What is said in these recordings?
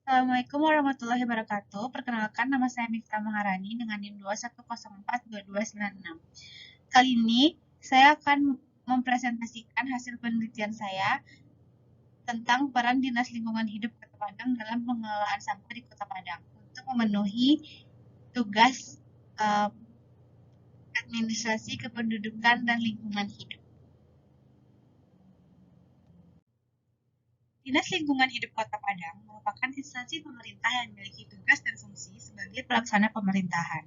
Assalamualaikum warahmatullahi wabarakatuh. Perkenalkan, nama saya Mifta Maharani dengan NIM 2104226. Kali ini saya akan mempresentasikan hasil penelitian saya tentang peran Dinas Lingkungan Hidup Kota Padang dalam pengelolaan sampah di Kota Padang untuk memenuhi tugas eh, administrasi kependudukan dan lingkungan hidup. Dinas Lingkungan Hidup Kota Padang merupakan instansi pemerintah yang memiliki tugas dan fungsi sebagai pelaksana pemerintahan.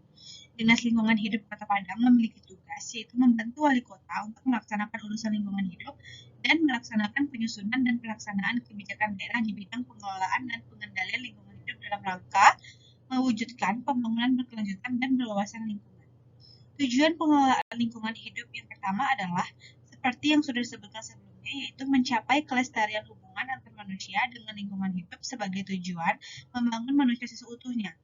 Dinas Lingkungan Hidup Kota Padang memiliki tugas yaitu membantu wali kota untuk melaksanakan urusan lingkungan hidup dan melaksanakan penyusunan dan pelaksanaan kebijakan daerah di bidang pengelolaan dan pengendalian lingkungan hidup dalam rangka mewujudkan pembangunan berkelanjutan dan berwawasan lingkungan. Tujuan pengelolaan lingkungan hidup yang pertama adalah seperti yang sudah disebutkan sebelumnya, yaitu mencapai kelestarian hubungan antar manusia dengan lingkungan hidup sebagai tujuan membangun manusia seutuhnya.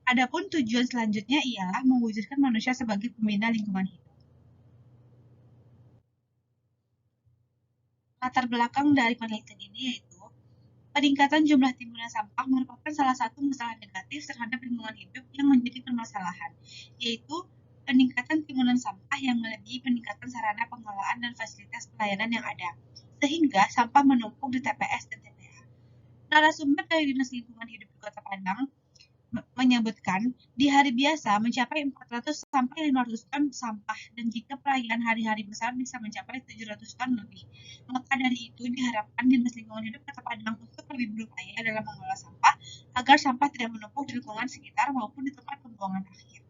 Adapun tujuan selanjutnya ialah mewujudkan manusia sebagai pembina lingkungan hidup. Latar belakang dari penelitian ini yaitu peningkatan jumlah timbunan sampah merupakan salah satu masalah negatif terhadap lingkungan hidup yang menjadi permasalahan, yaitu peningkatan timbunan sampah yang melebihi peningkatan sarana pengelolaan dan fasilitas pelayanan yang ada, sehingga sampah menumpuk di TPS dan TPA. Narasumber dari Dinas Lingkungan Hidup di Kota Padang menyebutkan di hari biasa mencapai 400 sampai 500 ton sampah dan jika perayaan hari-hari besar bisa mencapai 700 ton lebih. Maka dari itu diharapkan Dinas Lingkungan Hidup Kota Padang untuk lebih berupaya dalam mengelola sampah agar sampah tidak menumpuk di lingkungan sekitar maupun di tempat pembuangan akhir.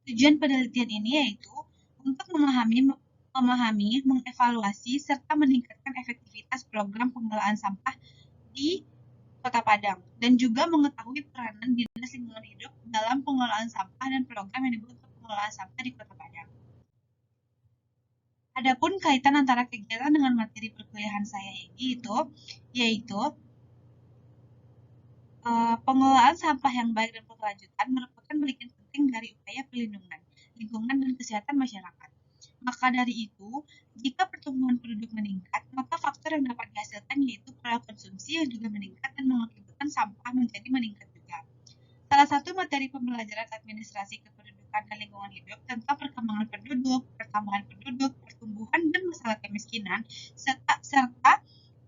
Tujuan penelitian ini yaitu untuk memahami, mengevaluasi, serta meningkatkan efektivitas program pengelolaan sampah di Kota Padang, dan juga mengetahui peranan Dinas Lingkungan Hidup dalam pengelolaan sampah dan program yang dibuat untuk pengelolaan sampah di Kota Padang. Adapun kaitan antara kegiatan dengan materi perkuliahan saya ini yaitu pengelolaan sampah yang baik dan berkelanjutan merupakan bagian penting dari upaya pelindungan lingkungan dan kesehatan masyarakat. Maka dari itu, jika pertumbuhan penduduk meningkat, maka faktor yang dapat dihasilkan yaitu pola konsumsi yang juga meningkat dan mengakibatkan sampah menjadi meningkat juga. Salah satu materi pembelajaran administrasi kependudukan dan lingkungan hidup tentang perkembangan penduduk, pertambahan penduduk, pertumbuhan dan masalah kemiskinan, serta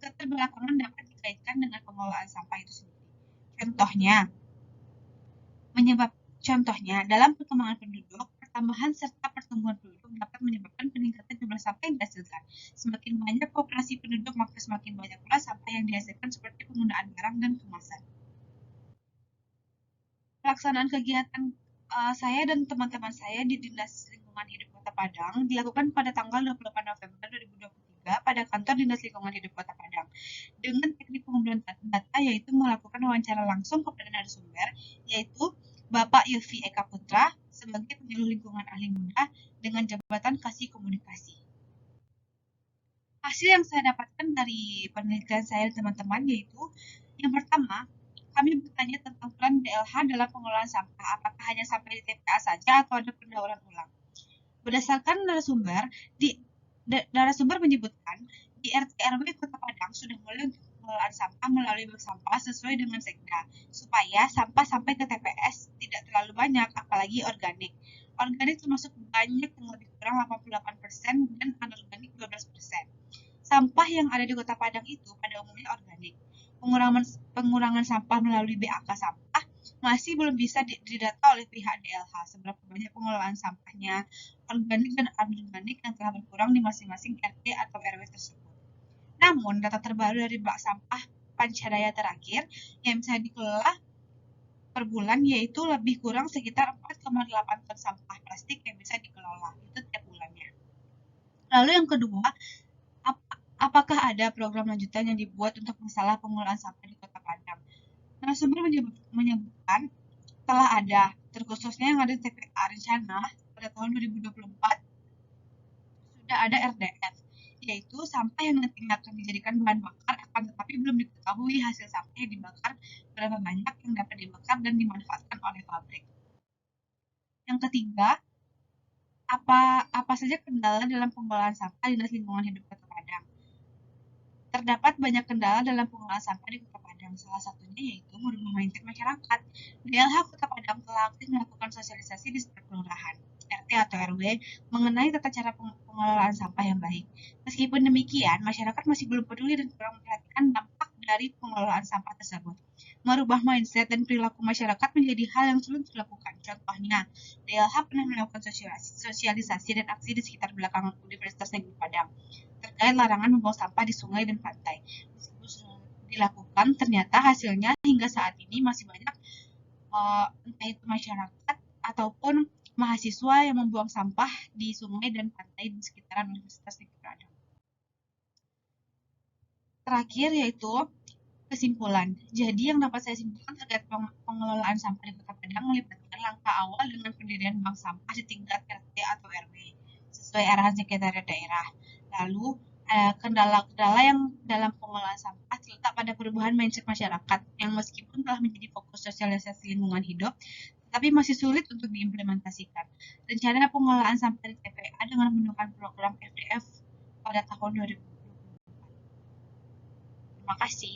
keterbelakangan dapat dikaitkan dengan pengelolaan sampah itu sendiri. Contohnya, dalam perkembangan penduduk, pertambahan serta pertumbuhan penduduk dapat menyebabkan peningkatan jumlah sampah yang dihasilkan. Semakin banyak populasi penduduk, maka semakin banyak pula sampah yang dihasilkan seperti penggunaan barang dan kemasan. Pelaksanaan kegiatan saya dan teman-teman saya di Dinas Lingkungan Hidup Kota Padang dilakukan pada tanggal 28 November 2023 pada kantor Dinas Lingkungan Hidup Kota Padang dengan teknik pengumpulan data yaitu melakukan wawancara langsung kepada narasumber yaitu Bapak Ilvi Eka Putra sebagai penyuluh lingkungan ahli muda dengan jabatan kasih komunikasi. Hasil yang saya dapatkan dari penelitian saya dan teman-teman yaitu yang pertama, kami bertanya tentang peran DLH dalam pengelolaan sampah. Apakah hanya sampai di TPA saja atau ada pendauran ulang? Berdasarkan narasumber menyebutkan di RT RW Kota Padang sudah mulai untuk pengelolaan sampah melalui bank sampah sesuai dengan Sekda, supaya sampah sampai ke TPS tidak terlalu banyak, apalagi organik. Organik termasuk banyak yang lebih kurang 88% dan anorganik 12%. Sampah yang ada di Kota Padang itu pada umumnya organik. Pengurangan sampah melalui BAK sampah masih belum bisa didata oleh pihak DLH seberapa banyak pengelolaan sampahnya organik dan anorganik yang telah berkurang di masing-masing RT atau RW tersebut. Namun, data terbaru dari bak sampah Pancadaya terakhir yang bisa dikelola per bulan yaitu lebih kurang sekitar 4,8 ton sampah plastik yang bisa dikelola itu tiap bulannya. Lalu yang kedua, apakah ada program lanjutan yang dibuat untuk masalah pengelolaan sampah di Kota Padang? Narasumber menyebutkan telah ada, terkhususnya yang ada di TPA rencana pada tahun 2024 sudah ada RDF, yaitu sampah yang nantinya akan dijadikan bahan bakar akan tetapi belum diketahui hasil sampah yang dibakar berapa banyak yang dapat dibakar dan dimanfaatkan oleh pabrik. Yang ketiga, apa saja kendala dalam pengelolaan sampah Dinas Lingkungan Hidup Kota Padang? Terdapat banyak kendala dalam pengelolaan sampah di Kota Padang, salah satunya yaitu merubah mindset masyarakat. DLH Kota Padang telah aktif melakukan sosialisasi di setiap kelurahan, RT atau RW, mengenai tata cara pengelolaan sampah yang baik. Meskipun demikian, masyarakat masih belum peduli dan kurang memperhatikan dampak dari pengelolaan sampah tersebut. Merubah mindset dan perilaku masyarakat menjadi hal yang sulit dilakukan. Contohnya, DLH pernah melakukan sosialisasi dan aksi di sekitar belakang Universitas Negeri Padang terkait larangan membuang sampah di sungai dan pantai. Meskipun sudah dilakukan, ternyata hasilnya hingga saat ini masih banyak entah itu masyarakat ataupun mahasiswa yang membuang sampah di sungai dan pantai di sekitaran Universitas Negeri Padang. Terakhir yaitu kesimpulan. Jadi yang dapat saya simpulkan terkait pengelolaan sampah di Kota Padang melibatkan langkah awal dengan pendirian bank sampah di tingkat RT atau RW sesuai arahan sekretariat daerah. Lalu kendala-kendala yang dalam pengelolaan sampah terletak pada perubahan mindset masyarakat yang meskipun telah menjadi fokus sosialisasi lingkungan hidup, tapi masih sulit untuk diimplementasikan. Rencana pengelolaan sampah di TPA dengan menggunakan program FDF pada tahun 2024. Terima kasih.